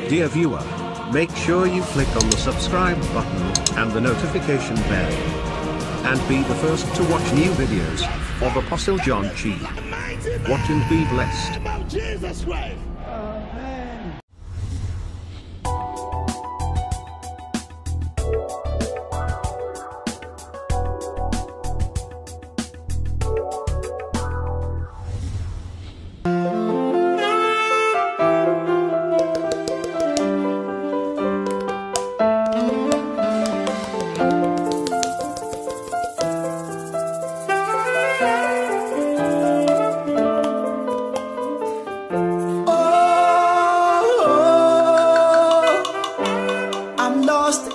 Dear viewer, make sure you click on the subscribe button and the notification bell. And be the first to watch new videos of Apostle John Chi. Watch and be blessed. About Jesus Christ.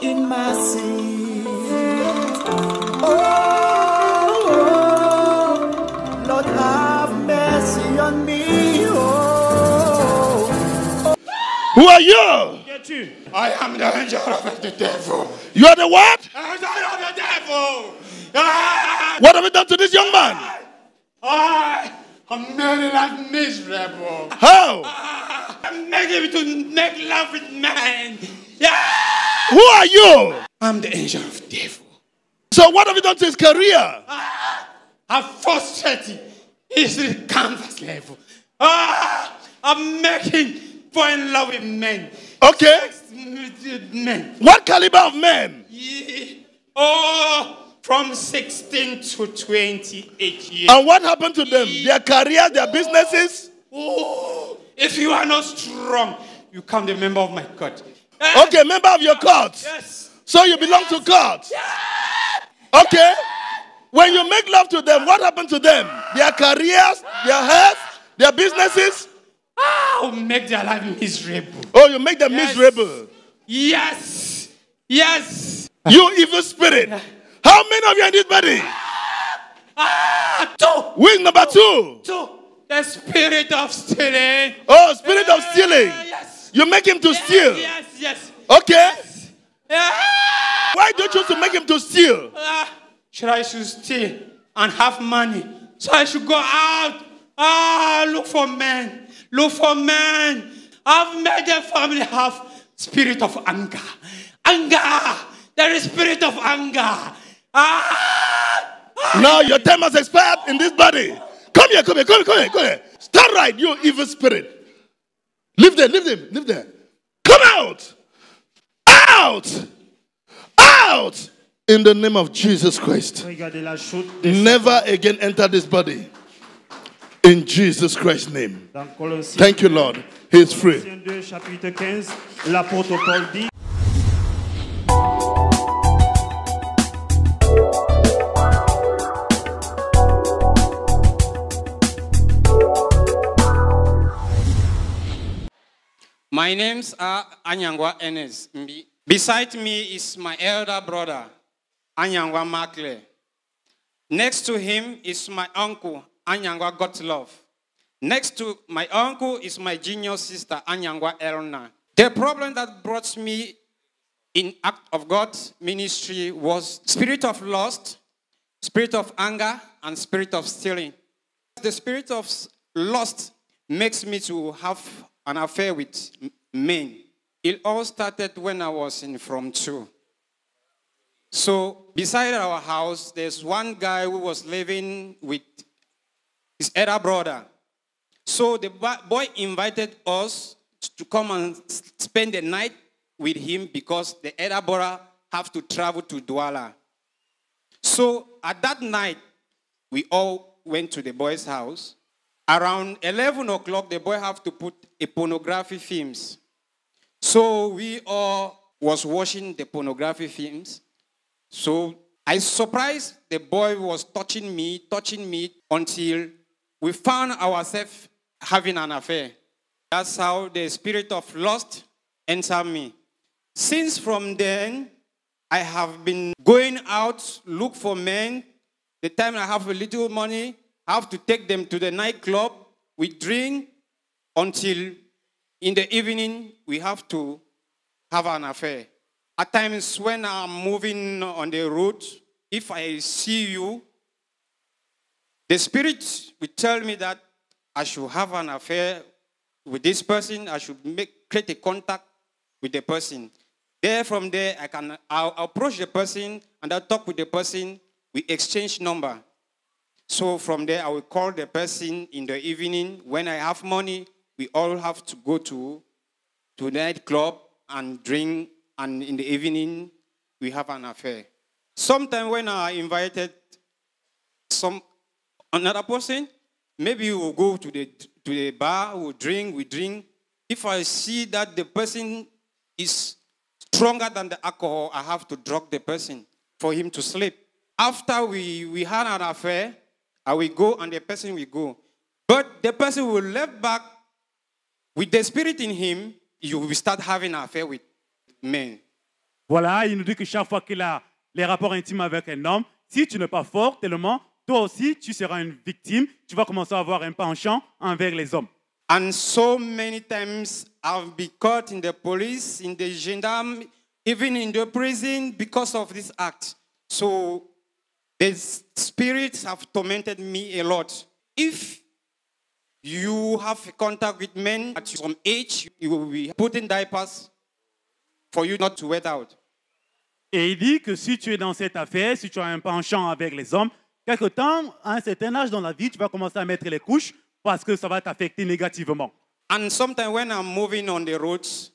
In my sin. Oh, Lord, have mercy on me. Oh. Who are you? I am the angel of the devil. You are the what? Angel of the devil. What have you done to this young man? I'm making life miserable. How? I'm making him to make love with man. Yeah. Who are you? I'm the angel of the devil. So what have you done to his career? I'm frustrated. He's the canvas level. I'm making fall in love with men. Okay. Men. What caliber of men? Yeah. Oh, from 16 to 28 years. And what happened to them? Their career, their businesses? Oh, if you are not strong, you can't be a member of my court. Okay, member of your court. Yes. So you belong to court. Okay. When you make love to them, what happened to them? Their careers, their health, their businesses? I'll make their life miserable. Oh, you make them miserable. Yes. Yes. You evil spirit. How many of you in this body? Two. Wing number two. Two. The spirit of stealing. Oh, spirit of stealing. Yes. You make him to steal. Yes, yes. Okay. Yes. Why don't you to make him to steal? Should I steal and have money? So I should go out. Look for men. Look for men. I've made the family have spirit of anger. Anger. There is spirit of anger. Now your time has expired in this body. Come here, come here, come here, come here, come here. Stand right, you evil spirit. Live there, live there, live there. Come out! Out! Out! In the name of Jesus Christ. Never again enter this body. In Jesus Christ's name. Thank you, Lord. He is free. My names are Anyangwa Enes Mbi. Beside me is my elder brother, Anyangwa Makle. Next to him is my uncle, Anyangwa Gotlove. Next to my uncle is my junior sister, Anyangwa Elna. The problem that brought me in Act of God ministry was spirit of lust, spirit of anger, and spirit of stealing. The spirit of lust makes me to have an affair with men. It all started when I was in From 2. So beside our house, there's one guy who was living with his elder brother. So the boy invited us to come and spend the night with him because the elder brother have to travel to Douala. So at that night, we all went to the boy's house. Around 11 o'clock, the boy have to put a pornography films. So we all was watching the pornography films. So I surprised the boy was touching me until we found ourselves having an affair. That's how the spirit of lust entered me. Since from then, I have been going out, look for men. The time I have a little money, I have to take them to the nightclub. We drink until in the evening we have to have an affair. At times when I'm moving on the road, if I see you, the spirit will tell me that I should have an affair with this person. I should create a contact with the person. From there, I'll approach the person and I'll talk with the person. We exchange number. So from there, I will call the person in the evening. When I have money, we all have to go to nightclub and drink. And in the evening, we have an affair. Sometimes when I invited another person, maybe we'll go to the bar, we drink. If I see that the person is stronger than the alcohol, I have to drug the person for him to sleep. After we had an affair, I will go and the person will go. But the person will left back with the spirit in him, you will start having an affair with men. Voilà, il nous dit que chaque fois qu'il a les rapports intimes avec un homme, si tu n'es pas fort tellement, toi aussi, tu seras une victime. Tu vas commencer à avoir un penchant envers les hommes. And so many times I've been caught in the police, in the gendarme, even in the prison because of this act. So the spirits have tormented me a lot. If you have contact with men at some age, you will be put in diapers for you not to wet out. Et il dit que si tu es dans cette affaire, si tu as un penchant avec les hommes, quelque temps, à un certain âge dans la vie, tu vas commencer à mettre les couches parce que ça va t'affecter négativement. And sometimes when I'm moving on the roads,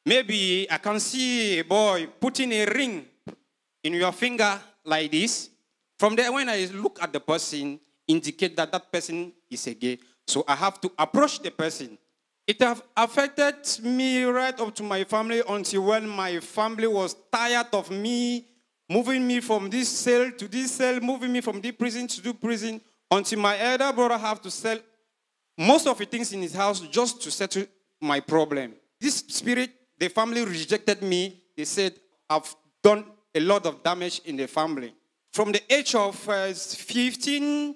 maybe I can see a boy putting a ring in your finger like this. From there, when I look at the person, indicate that that person is a gay. So I have to approach the person. It have affected me right up to my family until when my family was tired of me, moving me from this cell to this cell, moving me from this prison to this prison, until my elder brother have to sell most of the things in his house just to settle my problem. This spirit, the family rejected me. They said, I've done a lot of damage in the family. From the age of 15,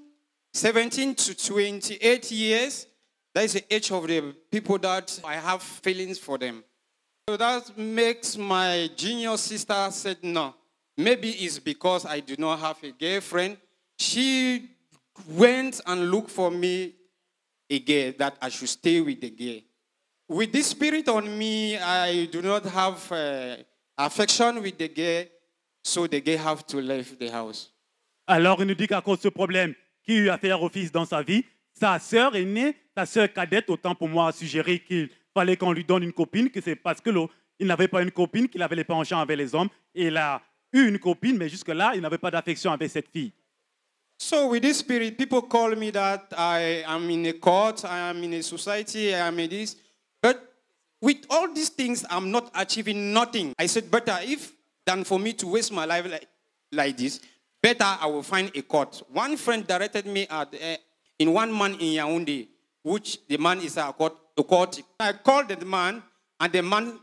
17 to 28 years, that is the age of the people that I have feelings for them. So that makes my junior sister said no. Maybe it's because I do not have a girlfriend. She went and looked for me a gay, that I should stay with the gay. With this spirit on me, I do not have affection with the gay, so the gay have to leave the house. Alors, il nous dit qu'à cause de ce problème qui lui a fait office dans sa vie, sa sœur aînée, sa sœur cadette, autant pour moi, a suggéré qu'il fallait qu'on lui donne une copine, que c'est parce qu'il n'avait pas une copine qu'il avait les penchants avec les hommes. Et il a eu une copine, mais jusque-là, il n'avait pas d'affection avec cette fille. So with this spirit, people call me that I am in a court, I am in a society, I am in this. But with all these things, I'm not achieving nothing. I said, better if than for me to waste my life like this, better I will find a court. One friend directed me in one man in Yaoundé, which the man is a court. I called the man, and the man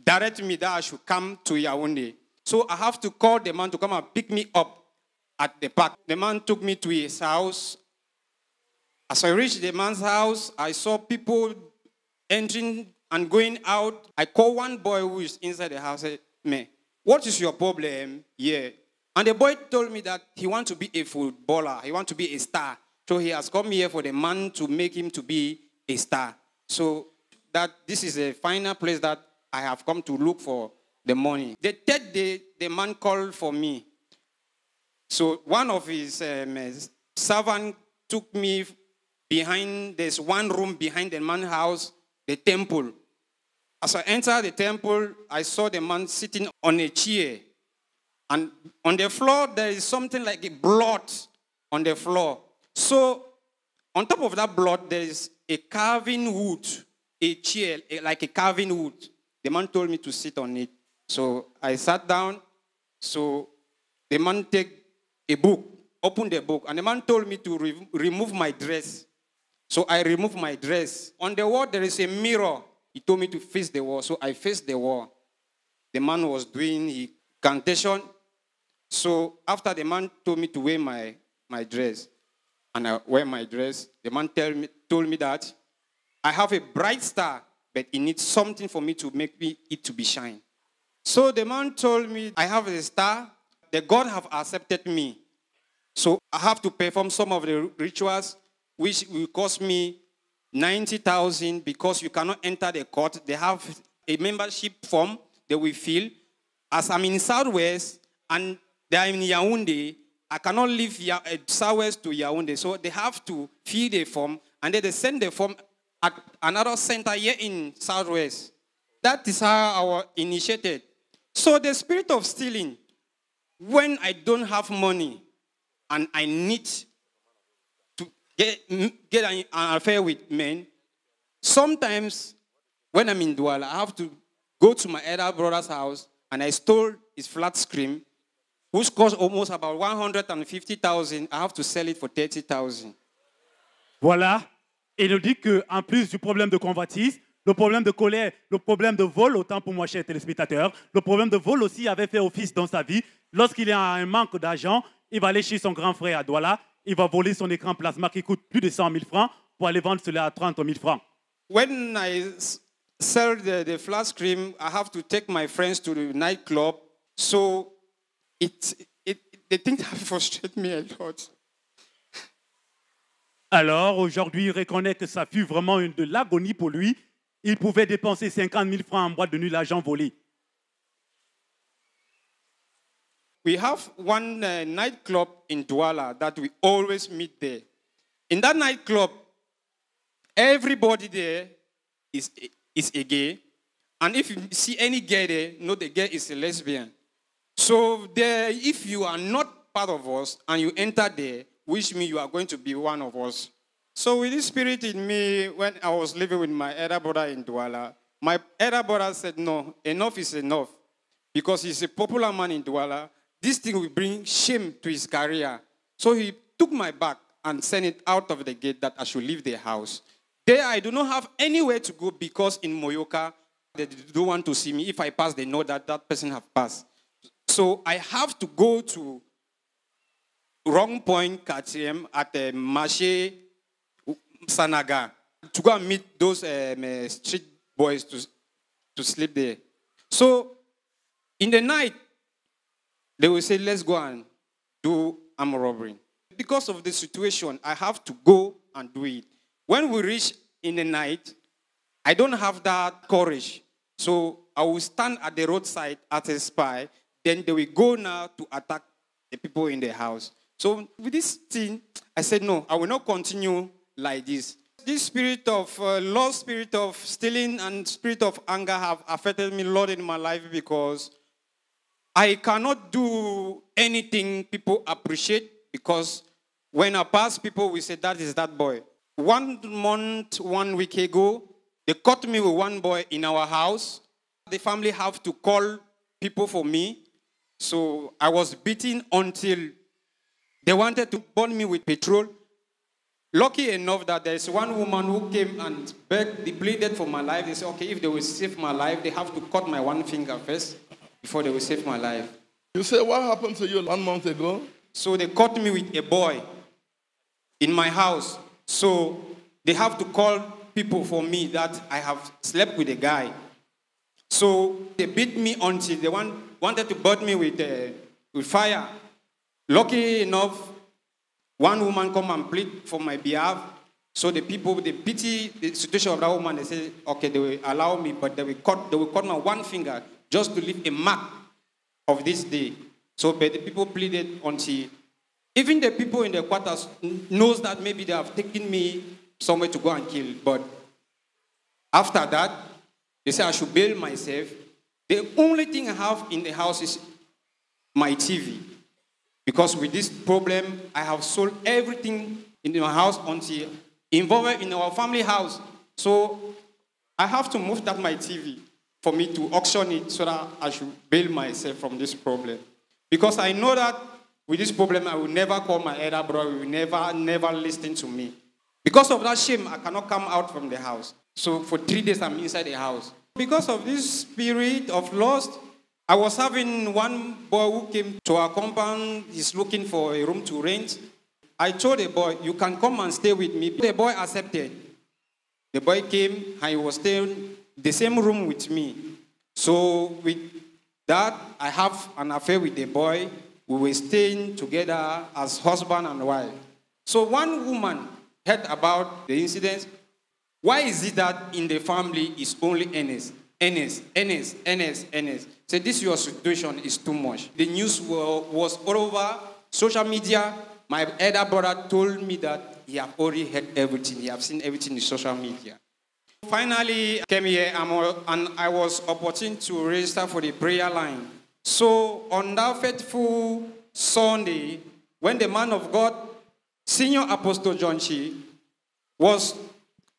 directed me that I should come to Yaoundé. So I have to call the man to come and pick me up at the park. The man took me to his house. As I reached the man's house, I saw people entering and going out. I called one boy who is inside the house. I said, man, what is your problem here? And the boy told me that he wants to be a footballer. He wants to be a star. So he has come here for the man to make him to be a star. So that this is the final place that I have come to look for the money. The third day, the man called for me. So one of his servants took me behind, there's one room behind the man's house, the temple. As I entered the temple, I saw the man sitting on a chair. And on the floor, there is something like a blood on the floor. So on top of that blood, there is a carving wood, a chair, like a carving wood. The man told me to sit on it. So I sat down. So the man take a book, opened the book, and the man told me to remove my dress. So I removed my dress. On the wall, there is a mirror. He told me to face the wall. So I faced the wall. The man was doing his incantation. So after the man told me to wear my dress, and I wear my dress, the man told me that I have a bright star, but it needs something for me to make it to be shine. So the man told me I have a star, the God have accepted me. So I have to perform some of the rituals, which will cost me 90,000 because you cannot enter the court. They have a membership form they will fill. As I'm in Southwest and they are in Yaoundé, I cannot leave Southwest to Yaoundé. So they have to fill the form and then they send the form at another center here in Southwest. That is how I initiated. So the spirit of stealing, when I don't have money and I need to get an affair with men, sometimes when I'm in Douala, I have to go to my elder brother's house and I stole his flat screen, which cost almost about 150,000. I have to sell it for 30,000. Voilà. Et il nous dit qu'en plus du problème de convoitise, le problème de colère, le problème de vol, autant pour moi, chers téléspectateurs, le problème de vol aussi avait fait office dans sa vie. Lorsqu'il a un manque d'argent, il va aller chez son grand frère à Douala, il va voler son écran plasma qui coûte plus de 100 000 francs pour aller vendre cela à 30 000 francs. When I sell the flat screen, I have to take my friends to the nightclub. So the thing that frustrates me a lot. Alors, aujourd'hui, il reconnaît que ça fut vraiment de l'agonie pour lui. Il pouvait dépenser 50 000 francs en boîte de nuit, l'argent volé. We have one nightclub in Douala that we always meet there. In that nightclub, everybody there is a gay. And if you see any gay there, know the gay is a lesbian. So there, if you are not part of us and you enter there, which means you are going to be one of us. So with this spirit in me, when I was living with my elder brother in Douala, my elder brother said, no, enough is enough. Because he's a popular man in Douala. This thing will bring shame to his career. So he took my bag and sent it out of the gate that I should leave the house. There I do not have anywhere to go because in Moyoka, they don't want to see me. If I pass, they know that that person have passed. So I have to go to Wrong Point, KTM, at the Marché Sanaga to go and meet those street boys to sleep there. So in the night, they will say, let's go and do armed robbery. Because of the situation, I have to go and do it. When we reach in the night, I don't have that courage. So I will stand at the roadside as a spy. Then they will go now to attack the people in the house. So with this thing, I said, no, I will not continue like this. This spirit of lost spirit of stealing and spirit of anger have affected me a lot in my life because I cannot do anything people appreciate because when I pass, people will say, that is that boy. 1 month, 1 week ago, they caught me with one boy in our house. The family have to call people for me. So I was beaten until they wanted to burn me with petrol. Lucky enough that there's one woman who came and begged, they pleaded for my life. They said, okay, if they will save my life, they have to cut my one finger first before they will save my life. You say, what happened to you 1 month ago? So they caught me with a boy in my house. So they have to call people for me that I have slept with a guy. So they beat me until they wanted to burn me with fire. Lucky enough, one woman come and plead for my behalf. So the people, they pity the situation of that woman. They say, okay, they will allow me, but they will cut my one finger just to leave a mark of this day. So but the people pleaded until even the people in the quarters knows that maybe they have taken me somewhere to go and kill. But after that, they say I should bail myself. The only thing I have in the house is my TV. Because with this problem, I have sold everything in my house until involved in our family house. So I have to move that my TV for me to auction it so that I should bail myself from this problem. Because I know that with this problem, I will never call my elder brother. He will never listen to me. Because of that shame, I cannot come out from the house. So for 3 days, I'm inside the house. Because of this spirit of lust, I was having one boy who came to our compound. He's looking for a room to rent. I told the boy, you can come and stay with me. The boy accepted. The boy came and he was staying in the same room with me. So with that, I have an affair with the boy. We were staying together as husband and wife. So one woman heard about the incident. Why is it that in the family it's only Ernest? Enes. Say, this your situation is too much. The news was all over social media. My elder brother told me that he have already heard everything. He have seen everything in social media. Finally, I came here and I was opportune to register for the prayer line. So on that faithful Sunday, when the man of God, Senior Apostle John Chi, was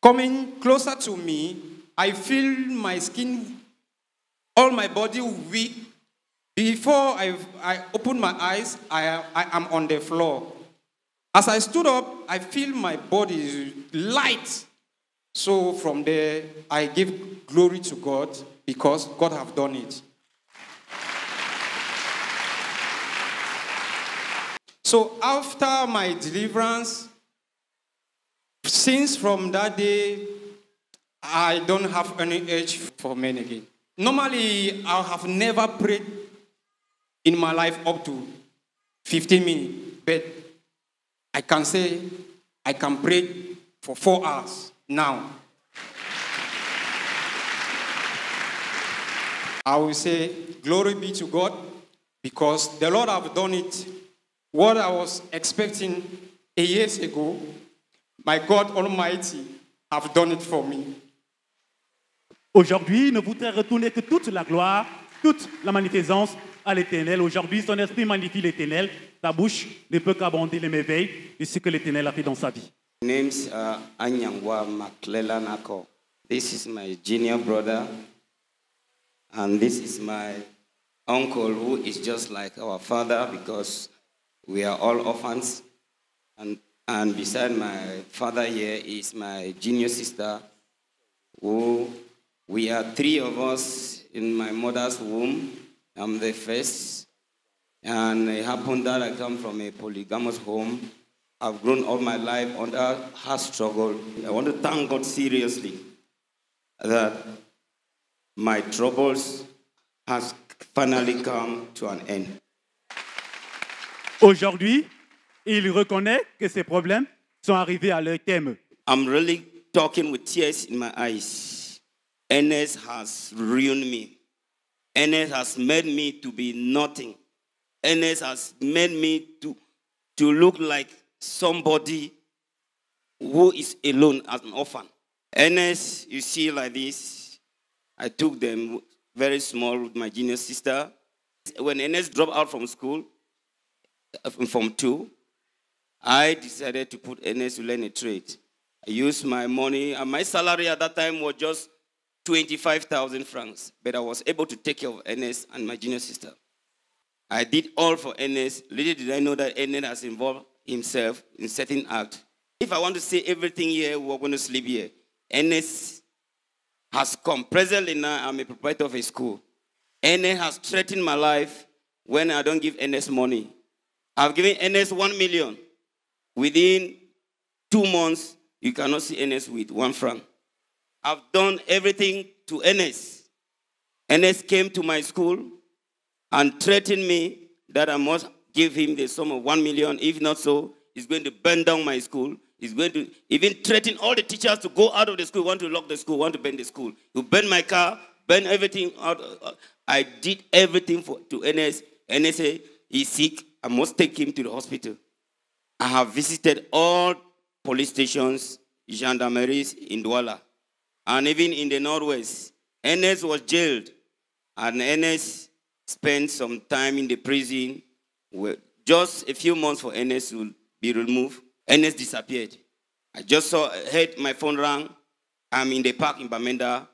coming closer to me, I feel my skin, all my body weak. Before I opened my eyes, I am on the floor. As I stood up, I feel my body is light. So from there, I give glory to God because God have done it. So after my deliverance, since from that day, I don't have any urge for men again. Normally, I have never prayed in my life up to 15 minutes, but I can say I can pray for 4 hours now. I will say, glory be to God, because the Lord have done it. What I was expecting a years ago, my God Almighty have done it for me. Aujourd'hui, ne voudrait retourner que toute la gloire, toute la magnificence à l'Éternel. Aujourd'hui, son esprit magnifie l'Éternel. Sa bouche ne peut qu'abonder les merveilles de ce que l'Éternel a fait dans sa vie. My name's Anyangwa Maklelanako. This is my junior brother, and this is my uncle, who is just like our father because we are all orphans. And beside my father here is my junior sister, who we are 3 of us in my mother's womb. I'm the first, and it happened that I come from a polygamous home. I've grown all my life under her struggle. I want to thank God seriously that my troubles has finally come to an end. Aujourd'hui, il reconnaît que ses problèmes sont arrivés à leur terme. I'm really talking with tears in my eyes. Enes has ruined me. Enes has made me to be nothing. Enes has made me to look like somebody who is alone as an orphan. Enes, you see like this, I took them very small with my junior sister. When Enes dropped out from school, from 2, I decided to put Enes to learn a trade. I used my money, and my salary at that time was just 25,000 francs, but I was able to take care of Enes and my junior sister. I did all for Enes. Little did I know that Enes has involved himself in certain act. If I want to say everything here, we're going to sleep here. Enes has come. Presently now, I'm a proprietor of a school. Enes has threatened my life when I don't give Enes money. I've given Enes 1 million. Within 2 months, you cannot see Enes with 1 franc. I've done everything to Enes. Enes came to my school and threatened me that I must give him the sum of 1 million. If not so, he's going to burn down my school. He's going to even threaten all the teachers to go out of the school, want to lock the school, want to burn the school. He'll burn my car, burn everything out. I did everything to Enes. Enes said, he's sick. I must take him to the hospital. I have visited all police stations, gendarmeries in Douala, and even in the Northwest. Enes was jailed, and Enes spent some time in the prison. Just a few months for Enes to be removed. Enes disappeared. I just heard my phone rang. I'm in the park in Bamenda.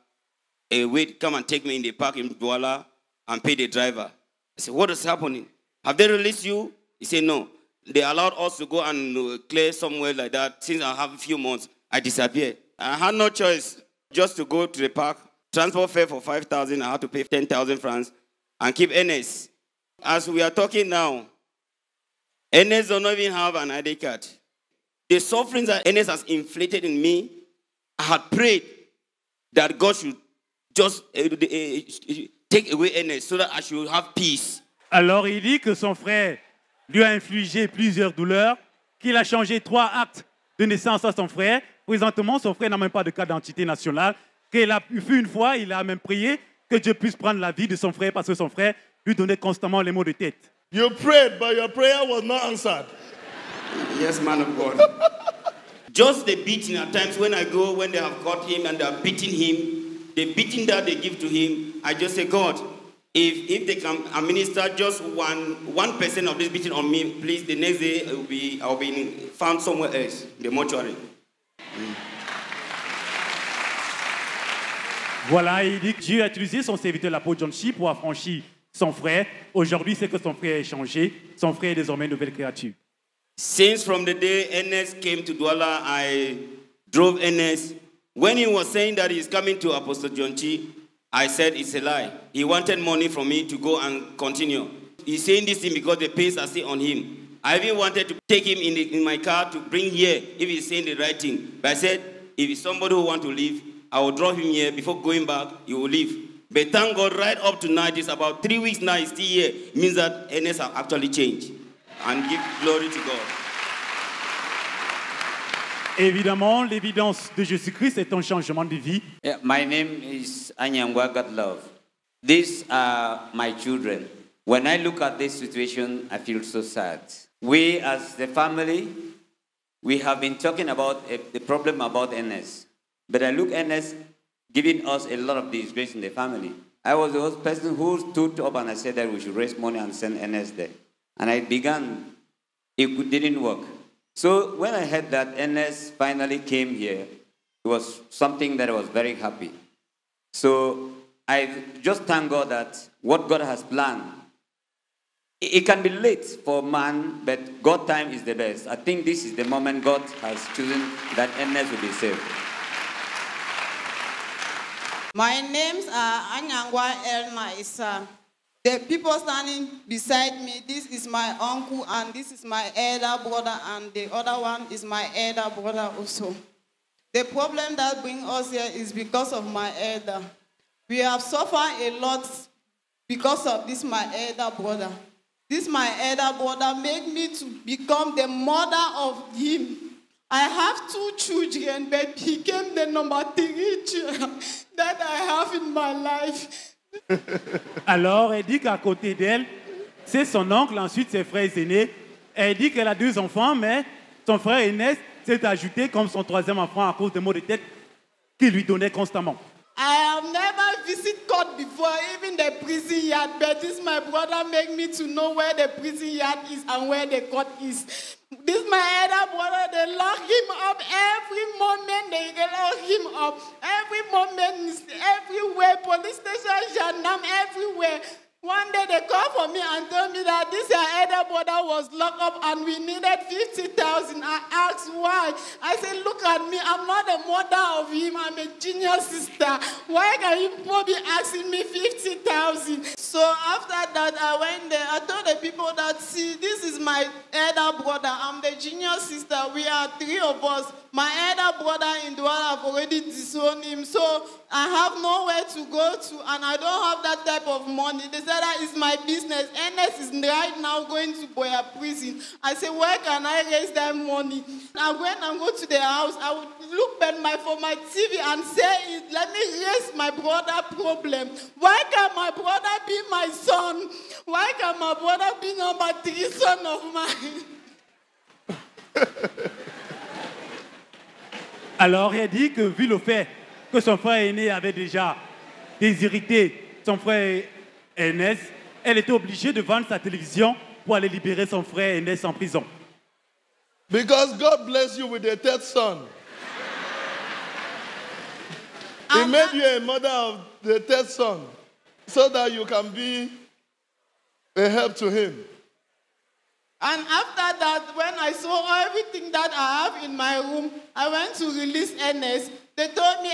Wait, come and take me in the park in Douala and pay the driver. I said, what is happening? Have they released you? He said, no. They allowed us to go and clear somewhere like that. Since I have a few months, I disappeared. I had no choice just to go to the park. Transport fare for 5,000, I had to pay 10,000 francs and keep Enes. As we are talking now, Enes does not even have an ID card. The sufferings that Enes has inflicted in me, I had prayed that God should just take away Enes so that I should have peace. Alors il dit que son frère lui a infligé plusieurs douleurs, qu'il a changé 3 actes de naissance à son frère. Présentement, son frère n'a même pas de carte d'identité nationale. Une fois, il a même prié que Dieu puisse prendre la vie de son frère parce que son frère lui donnait constamment les maux de tête. You prayed, but your prayer was not answered. Yes, man of God. Just the beating at times when I go, when they have caught him and they are beating him, the beating that they give to him, I just say, God, if they can administer just 1% of this beating on me, please, the next day I'll be found somewhere else, the mortuary. Voilà, il dit que Dieu a utilisé son serviteur, l'apôtre John Chi, pour affranchir son frère. Aujourd'hui, c'est que son frère est changé. Son frère est désormais une nouvelle créature. Since from the day Ernest came to Douala, I drove Ernest. When he was saying that he's coming to Apostle John Chi, I said it's a lie. He wanted money from me to go and continue. He's saying this thing because the pains are still on him. I even wanted to take him in my car to bring here if he's saying the right thing. But I said, if it's somebody who wants to leave, I will drop him here. Before going back, he will leave. But thank God, right up to now, it's about 3 weeks now, he's still here. It means that Ernest have actually changed. And give glory to God. Évidemment, l'évidence de Jésus-Christ est un changement de vie. Yeah, my name is Anyangwa Godlove. These are my children. When I look at this situation, I feel so sad. We, as the family, we have been talking about the problem about Ernest. But I look at Ernest giving us a lot of disgrace in the family. I was the person who stood up and I said that we should raise money and send Ernest there. And I began, it didn't work. So when I heard that Ernest finally came here, it was something that I was very happy. So I just thank God that what God has planned, it can be late for man, but God's time is the best. I think this is the moment God has chosen that Ernest will be saved. My names are Anyangwa Elna Issa. The people standing beside me, this is my uncle and this is my elder brother and the other one is my elder brother also. The problem that brings us here is because of my elder. We have suffered a lot because of this my elder brother. This my elder brother made me to become the mother of him. I have 2 children, but he became the number 3 child that I have in my life. Alors, elle dit qu'à côté d'elle, c'est son oncle, ensuite ses frères aînés. Elle dit qu'elle a 2 enfants, mais son frère Ernest s'est ajouté comme son 3e enfant à cause des maux de tête qu'il lui donnait constamment. I have never visited court before, even the prison yard, but this my brother make me to know where the prison yard is and where the court is. This my elder brother, they lock him up every moment, they lock him up. Every moment, everywhere, police station, gendarme, everywhere. One day they called for me and told me that this elder brother was locked up and we needed 50,000. I asked why. I said, look at me, I'm not the mother of him, I'm a junior sister. Why can you be asking me 50,000? So after that, I went there. I told the people that, see, this is my elder brother. I'm the junior sister. We are 3 of us. My elder brother in Douala have already disowned him. So I have nowhere to go to and I don't have that type of money. They said that is my business. Ernest is right now going to Boya prison. I said, where can I raise that money? I'm going to go to the house. I would look for my TV and say, let me raise my brother problem. Why can my brother be my son? Why can my brother be number 3 son of mine? Alors, elle dit que vu le fait que son frère aîné avait déjà déshérité son frère Ernest, elle était obligée de vendre sa télévision pour aller libérer son frère Ernest en prison. Because God bless you with a 3rd son. He made you a mother of the 3rd son so that you can be a help to him. And after that, when I saw everything that I have in my room, I went to release Ernest. They told me,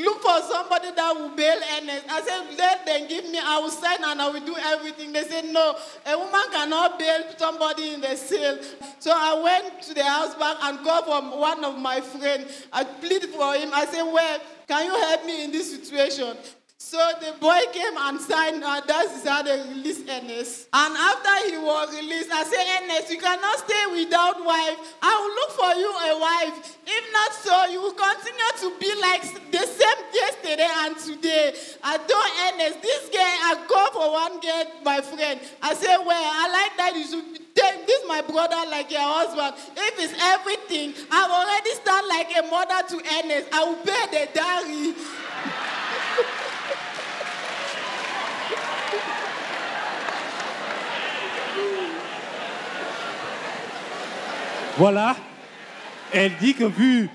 look for somebody that will bail Ernest. I said, let them give me, I will sign and I will do everything. They said, no, a woman cannot bail somebody in the cell. So I went to the house back and called for one of my friends. I pleaded for him. I said, well, can you help me in this situation? So the boy came and signed, and that is how they released Ernest. And after he was released, I said, Ernest, you cannot stay without wife. I will look for you a wife. If not so, you will continue to be like the same yesterday and today. I told Ernest, this girl, I go for one girl, my friend. I said, well, I like that you should take this my brother like your husband. If it's everything, I've already started like a mother to Ernest. I will pay the dowry. Voilà. Elle dit que vu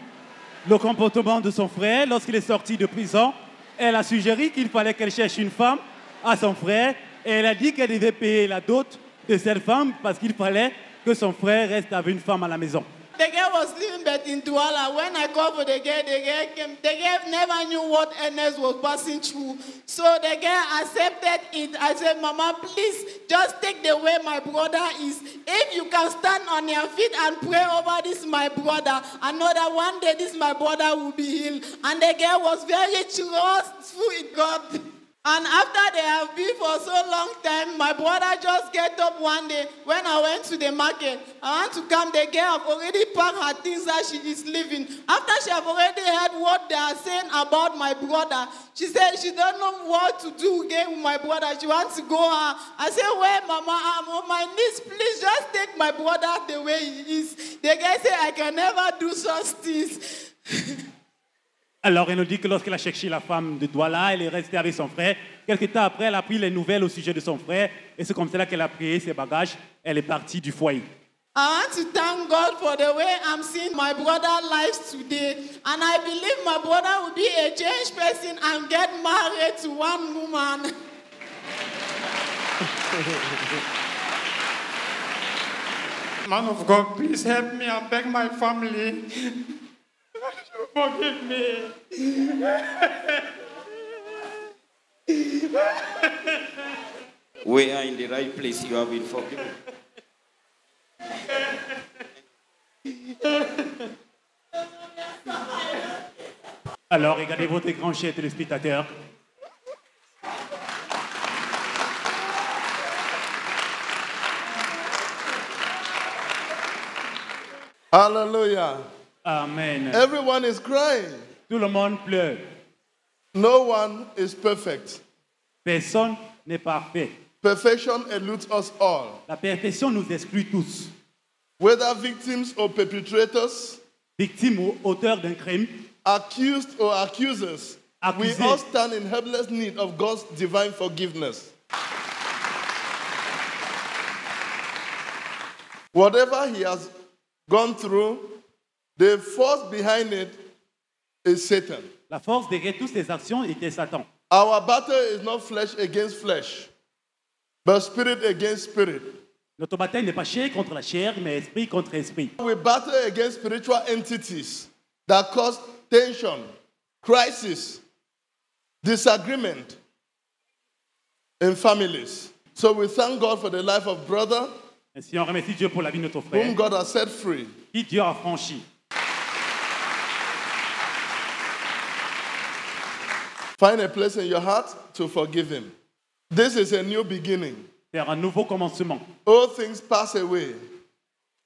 le comportement de son frère lorsqu'il est sorti de prison, elle a suggéré qu'il fallait qu'elle cherche une femme à son frère et elle a dit qu'elle devait payer la dot de cette femme parce qu'il fallait que son frère reste avec une femme à la maison. The girl was living back in Douala. When I called for the girl came. The girl never knew what Ernest was passing through. So the girl accepted it. I said, Mama, please, just take the way my brother is. If you can stand on your feet and pray over this, my brother, I know that one day this, my brother, will be healed. And the girl was very trustful in God. And after they have been for so long time, my brother just get up one day when I went to the market. I want to come, the girl have already packed her things that she is leaving. After she have already heard what they are saying about my brother, she said she don't know what to do again with my brother. She wants to go out. I said, well, Mama, I'm on my knees. Please just take my brother the way he is. The guy said, I can never do such things. Alors, elle nous dit que lorsqu'elle a cherché la femme de Douala, elle est restée avec son frère. Quelque temps après, elle a pris les nouvelles au sujet de son frère. Et c'est comme cela qu'elle a pris ses bagages. Elle est partie du foyer. I want to thank God for the way I'm seeing my brother's life today. And I believe my brother will be a changed person and get married to one woman. Man of God, please help me and beg my family. Forgive me. We are in the right place. You have been forgiven. Alors, regardez votre écran, chers téléspectateurs. Hallelujah. Amen. Everyone is crying. Tout le monde pleure. No one is perfect. Personne n'est parfait. Perfection eludes us all. La perfection nous exclut tous. Whether victims or perpetrators, victimes ou auteurs d'un crime, accused or accusers, we all stand in helpless need of God's divine forgiveness. Whatever he has gone through, the force behind it is Satan. La force derrière toutes ces actions était Satan. Our battle is not flesh against flesh, but spirit against spirit. Notre bataille n'est pas chair contre la chair, mais esprit contre esprit. We battle against spiritual entities that cause tension, crisis, disagreement in families. So we thank God for the life of brother, ainsi on remercie Dieu pour la vie de notre frère, whom God has set free. Qui Dieu a franchi. Find a place in your heart to forgive him. This is a new beginning. C'est un nouveau commencement. All things pass away.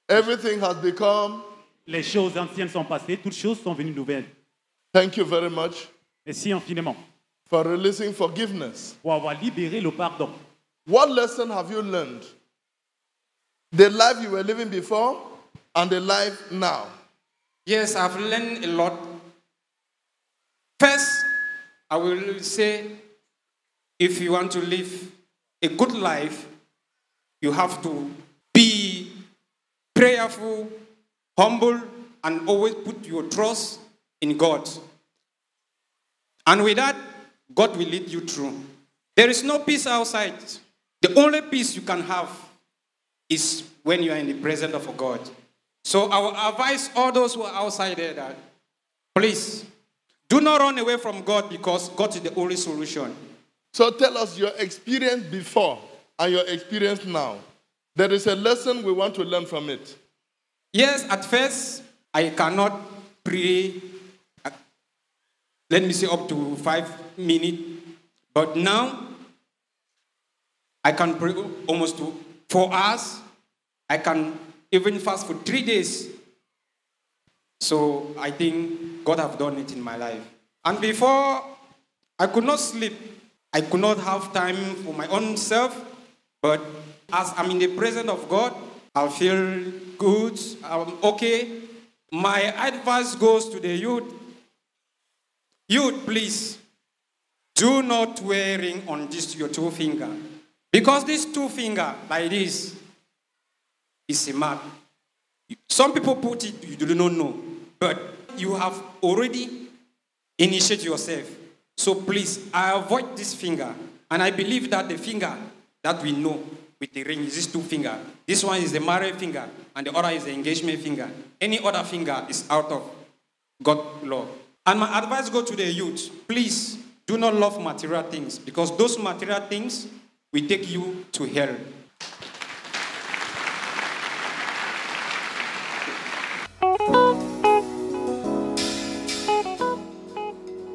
Everything has become. Les choses anciennes sont passées, toutes choses sont venues nouvelles. Thank you very much. Merci infiniment. For releasing forgiveness. Pour avoir libéré le pardon. What lesson have you learned? The life you were living before and the life now. Yes, I've learned a lot. First, I will say, if you want to live a good life, you have to be prayerful, humble, and always put your trust in God. And with that, God will lead you through. There is no peace outside. The only peace you can have is when you are in the presence of God. So I will advise all those who are outside there that, please, do not run away from God because God is the only solution. So tell us your experience before and your experience now. There is a lesson we want to learn from it. Yes, at first, I cannot pray, let me say up to 5 minutes. But now, I can pray almost 4 hours. I can even fast for 3 days. So I think God have done it in my life. And before, I could not sleep. I could not have time for my own self. But as I'm in the presence of God, I feel good. I'm okay. My advice goes to the youth. Youth, please, do not wear ring on this your 2 finger. Because this 2 finger, like this, is a mark. Some people put it, you do not know. But you have already initiated yourself. So please, I avoid this finger. And I believe that the finger that we know with the ring is this 2 finger. This one is the marriage finger, and the other is the engagement finger. Any other finger is out of God's law. And my advice goes to the youth. Please, do not love material things, because those material things will take you to hell.